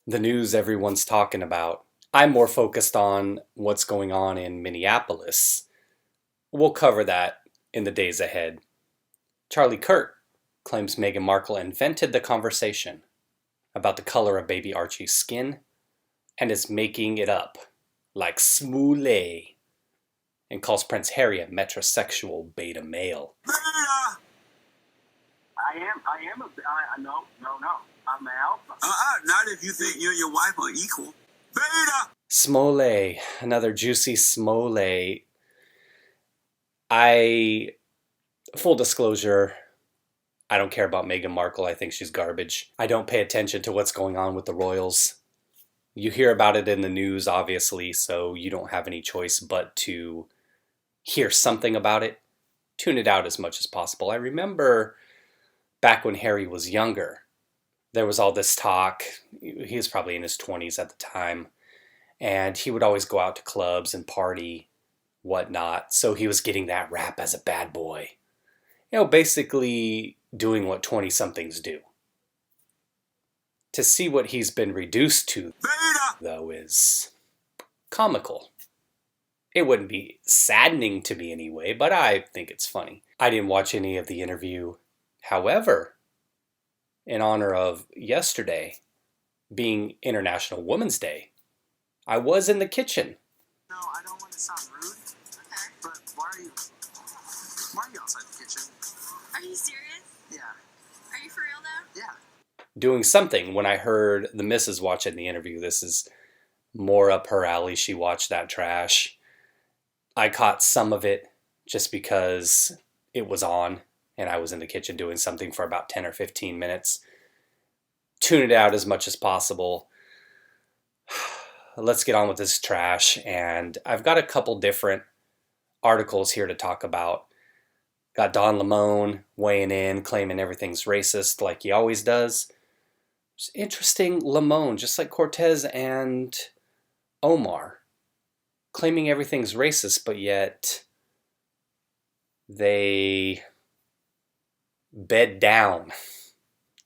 the news everyone's talking about. I'm more focused on what's going on in Minneapolis. We'll cover that in the days ahead. Charlie Kirk claims Meghan Markle invented the conversation about the color of baby Archie's skin and is making it up like Smollett, and calls Prince Harry a metrosexual beta male. Beta! No. I'm an alpha. Not if you think you and your wife are equal. Beta! Smollett, another Juciy Smollett. Full disclosure, I don't care about Meghan Markle. I think she's garbage. I don't pay attention to what's going on with the royals. You hear about it in the news, obviously, so you don't have any choice but to hear something about it. Tune it out as much as possible. I remember back when Harry was younger, there was all this talk. He was probably in his 20s at the time, and he would always go out to clubs and party, whatnot. So he was getting that rap as a bad boy. Basically doing what 20-somethings do. To see what he's been reduced to, though, is comical. It wouldn't be saddening to me anyway, but I think it's funny. I didn't watch any of the interview. However, in honor of yesterday being International Women's Day, I was in the kitchen. No, I don't want to sound rude, okay, but why are you outside the kitchen? Are you serious? Yeah. Are you for real though? Yeah. Doing something when I heard the missus watching the interview. This is more up her alley. She watched that trash. I caught some of it just because it was on and I was in the kitchen doing something for about 10 or 15 minutes. Tune it out as much as possible. Let's get on with this trash. And I've got a couple different articles here to talk about. Got Don Lemon weighing in, claiming everything's racist like he always does. It's interesting, Lemon, just like Cortez and Omar, claiming everything's racist, but yet they bed down,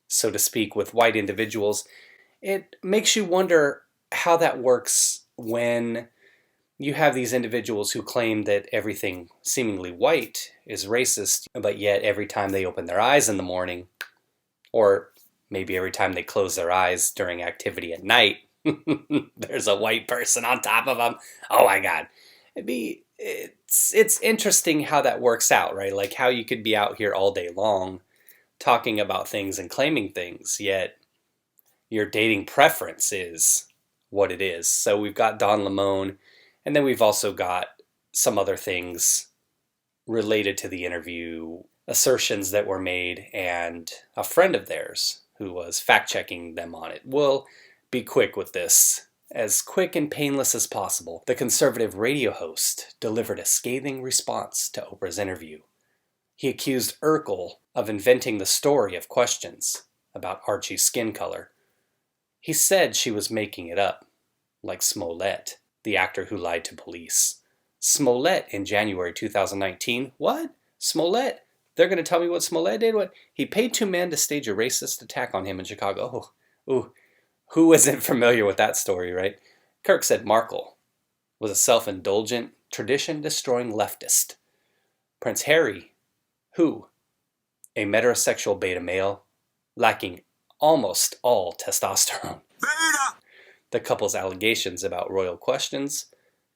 so to speak, with white individuals. It makes you wonder how that works when you have these individuals who claim that everything seemingly white is racist, but yet every time they open their eyes in the morning, or maybe every time they close their eyes during activity at night, there's a white person on top of them. Oh my God. It's interesting how that works out, right? Like how you could be out here all day long talking about things and claiming things, yet your dating preference is what it is. So we've got Don Lemon, and then we've also got some other things related to the interview, assertions that were made, and a friend of theirs who was fact-checking them on it. We'll be quick with this, as quick and painless as possible. The conservative radio host delivered a scathing response to Oprah's interview. He accused Urkel of inventing the story of questions about Archie's skin color. He said she was making it up, like Smollett, the actor who lied to police. Smollett in January 2019. What? Smollett? They're going to tell me what Smollett did? What? He paid two men to stage a racist attack on him in Chicago. Ooh. Who isn't familiar with that story, right? Kirk said Markle was a self-indulgent, tradition-destroying leftist. Prince Harry, who? A metrosexual beta male, lacking almost all testosterone. Beta! The couple's allegations about royal questions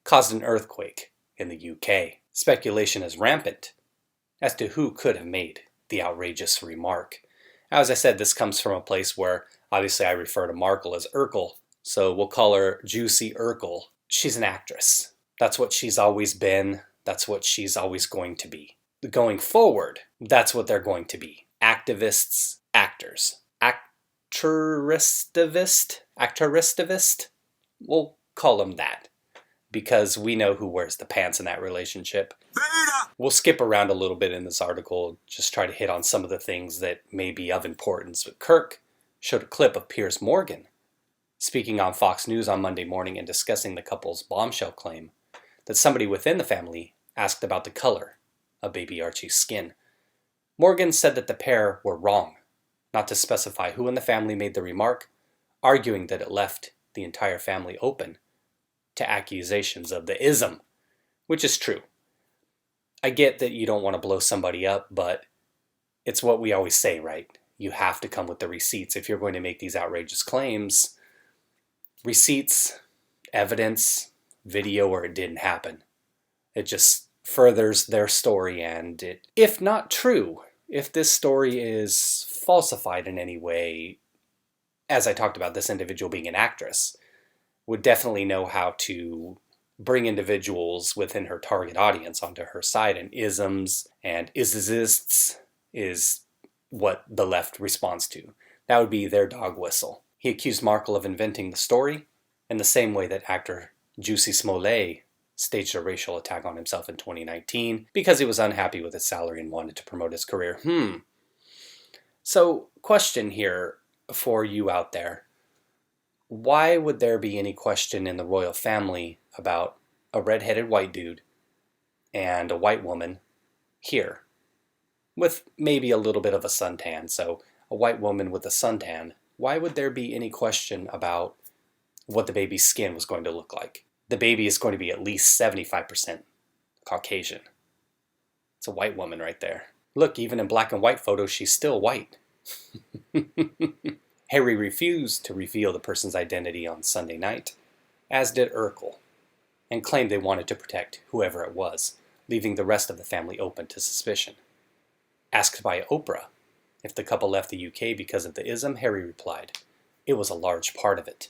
caused an earthquake in the UK. Speculation is rampant as to who could have made the outrageous remark. As I said, this comes from a place where obviously I refer to Markle as Urkel, so we'll call her Juicy Urkel. She's an actress. That's what she's always been. That's what she's always going to be. Going forward, that's what they're going to be. Activists, actors. Actoristivist? We'll call them that, because we know who wears the pants in that relationship. Beta! We'll skip around a little bit in this article, just try to hit on some of the things that may be of importance. But Kirk showed a clip of Piers Morgan speaking on Fox News on Monday morning and discussing the couple's bombshell claim that somebody within the family asked about the color of baby Archie's skin. Morgan said that the pair were wrong, not to specify who in the family made the remark. arguing that it left the entire family open to accusations of the ism, which is true. I get that you don't want to blow somebody up, but it's what we always say, right? You have to come with the receipts if you're going to make these outrageous claims. Receipts, evidence, video where it didn't happen. It just furthers their story, and it, if not true, if this story is falsified in any way, as I talked about this individual being an actress, would definitely know how to bring individuals within her target audience onto her side, and isms and isists is what the left responds to. That would be their dog whistle. He accused Markle of inventing the story in the same way that actor Juciy Smollett staged a racial attack on himself in 2019 because he was unhappy with his salary and wanted to promote his career. So, question here for you out there. Why would there be any question in the royal family about a red-headed white dude and a white woman here with maybe a little bit of a suntan? So a white woman with a suntan, why would there be any question about what the baby's skin was going to look like? The baby is going to be at least 75% Caucasian. It's a white woman right there. Look, even in black and white photos, she's still white. Harry refused to reveal the person's identity on Sunday night, as did Urkel, and claimed they wanted to protect whoever it was, leaving the rest of the family open to suspicion. Asked by Oprah if the couple left the UK because of the ism, Harry replied, "It was a large part of it."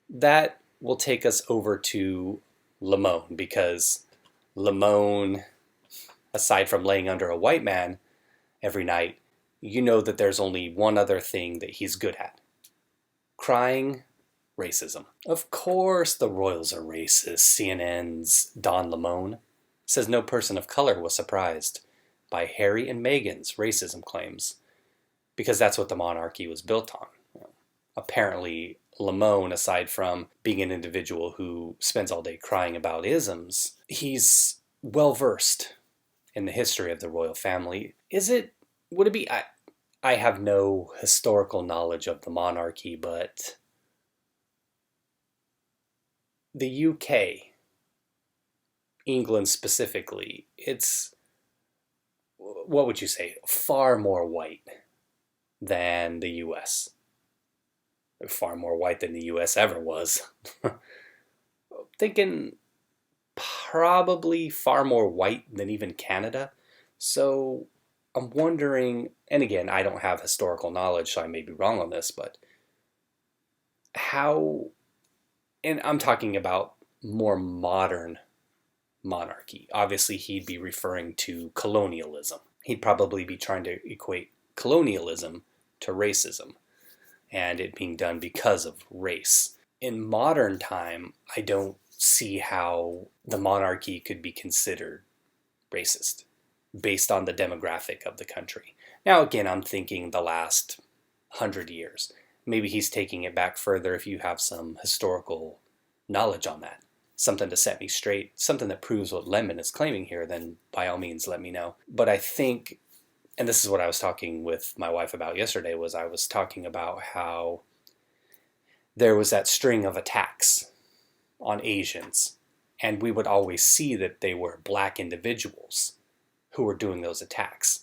That will take us over to Lamone, because Lamone, aside from laying under a white man every night, you know that there's only one other thing that he's good at. Crying racism. Of course the royals are racist. CNN's Don Lamone says no person of color was surprised by Harry and Meghan's racism claims, because that's what the monarchy was built on. Apparently, Lamone, aside from being an individual who spends all day crying about isms, he's well-versed in the history of the royal family. Would it be... I have no historical knowledge of the monarchy, but the UK, England specifically, it's, what would you say, far more white than the US. Far more white than the US ever was. Thinking probably far more white than even Canada. So I'm wondering, and again, I don't have historical knowledge, so I may be wrong on this, but how, and I'm talking about more modern monarchy. Obviously, he'd be referring to colonialism. He'd probably be trying to equate colonialism to racism, and it being done because of race. In modern time, I don't see how the monarchy could be considered racist based on the demographic of the country. Now, again, I'm thinking the last 100 years. Maybe he's taking it back further. If you have some historical knowledge on that, something to set me straight, something that proves what Lemon is claiming here, then by all means let me know. But I think, and this is what I was talking with my wife about yesterday, was I was talking about how there was that string of attacks on Asians, and we would always see that they were black individuals who were doing those attacks.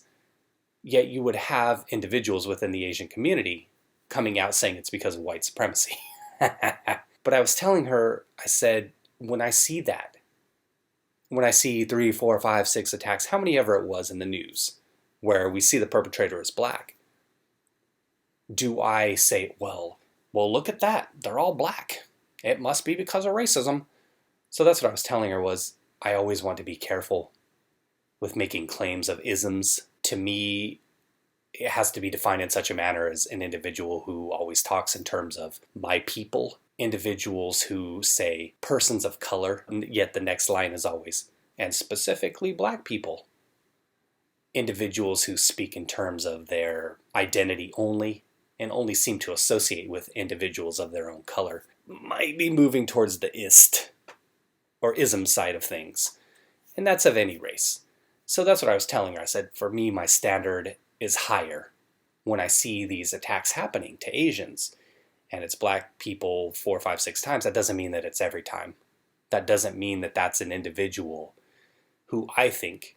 Yet you would have individuals within the Asian community coming out saying it's because of white supremacy. But I was telling her, I said, when I see that, when I see 3, 4, 5, 6 attacks, how many ever it was in the news, where we see the perpetrator is black, do I say, well, look at that. They're all black. It must be because of racism. So that's what I was telling her, was I always want to be careful with making claims of isms. To me, it has to be defined in such a manner as an individual who always talks in terms of my people, individuals who say persons of color, yet the next line is always, and specifically black people. Individuals who speak in terms of their identity only, and only seem to associate with individuals of their own color, might be moving towards the ist, or ism side of things. And that's of any race. So that's what I was telling her. I said, for me, my standard is higher when I see these attacks happening to Asians. and it's black people 4, 5, 6 times, that doesn't mean that it's every time. That doesn't mean that that's an individual who I think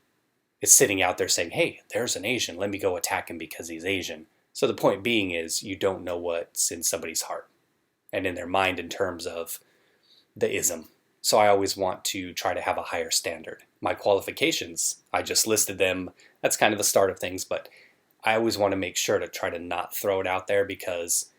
is sitting out there saying, hey, there's an Asian, let me go attack him because he's Asian. So the point being is you don't know what's in somebody's heart and in their mind in terms of the ism. So I always want to try to have a higher standard. My qualifications, I just listed them. That's kind of the start of things, but I always want to make sure to try to not throw it out there, because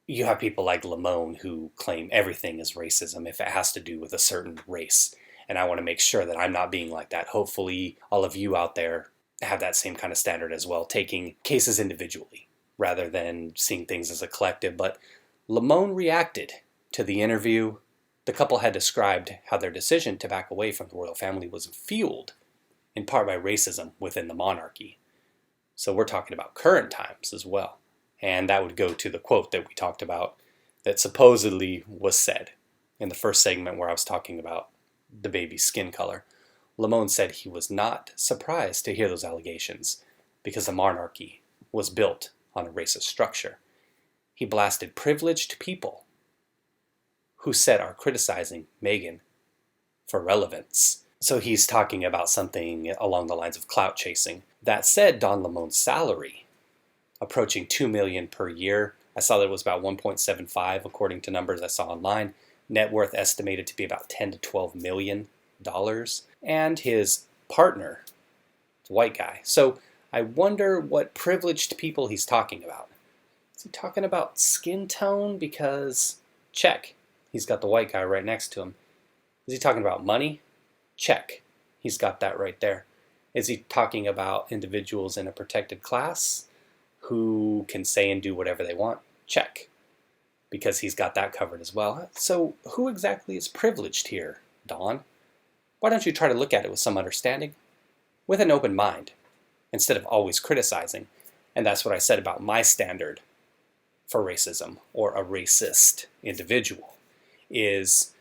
you have people like Lamone who claim everything is racism if it has to do with a certain race. And I want to make sure that I'm not being like that. Hopefully all of you out there have that same kind of standard as well, taking cases individually rather than seeing things as a collective. But Lamone reacted to the interview. The couple had described how their decision to back away from the royal family was fueled in part by racism within the monarchy. So we're talking about current times as well. And that would go to the quote that we talked about that supposedly was said in the first segment where I was talking about the baby's skin color. Lamone said he was not surprised to hear those allegations because the monarchy was built on a racist structure. He blasted privileged people who said are criticizing Meghan for relevance. So he's talking about something along the lines of clout chasing. That said, Don Lamone's salary, approaching $2 million per year. I saw that it was about 1.75 according to numbers I saw online. Net worth estimated to be about $10 to $12 million. And his partner, the white guy. So I wonder what privileged people he's talking about. Is he talking about skin tone? Because check, he's got the white guy right next to him. Is he talking about money? Check, he's got that right there. Is he talking about individuals in a protected class who can say and do whatever they want? Check, because he's got that covered as well. So who exactly is privileged here, Don? Why don't you try to look at it with some understanding, with an open mind, instead of always criticizing? And that's what I said about my standard for racism, or a racist individual, is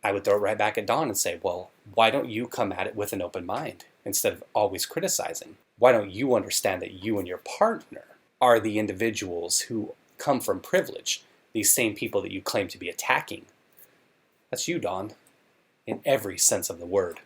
I would throw it right back at Don and say, well, why don't you come at it with an open mind instead of always criticizing? Why don't you understand that you and your partner are the individuals who come from privilege, these same people that you claim to be attacking? That's you, Don, in every sense of the word.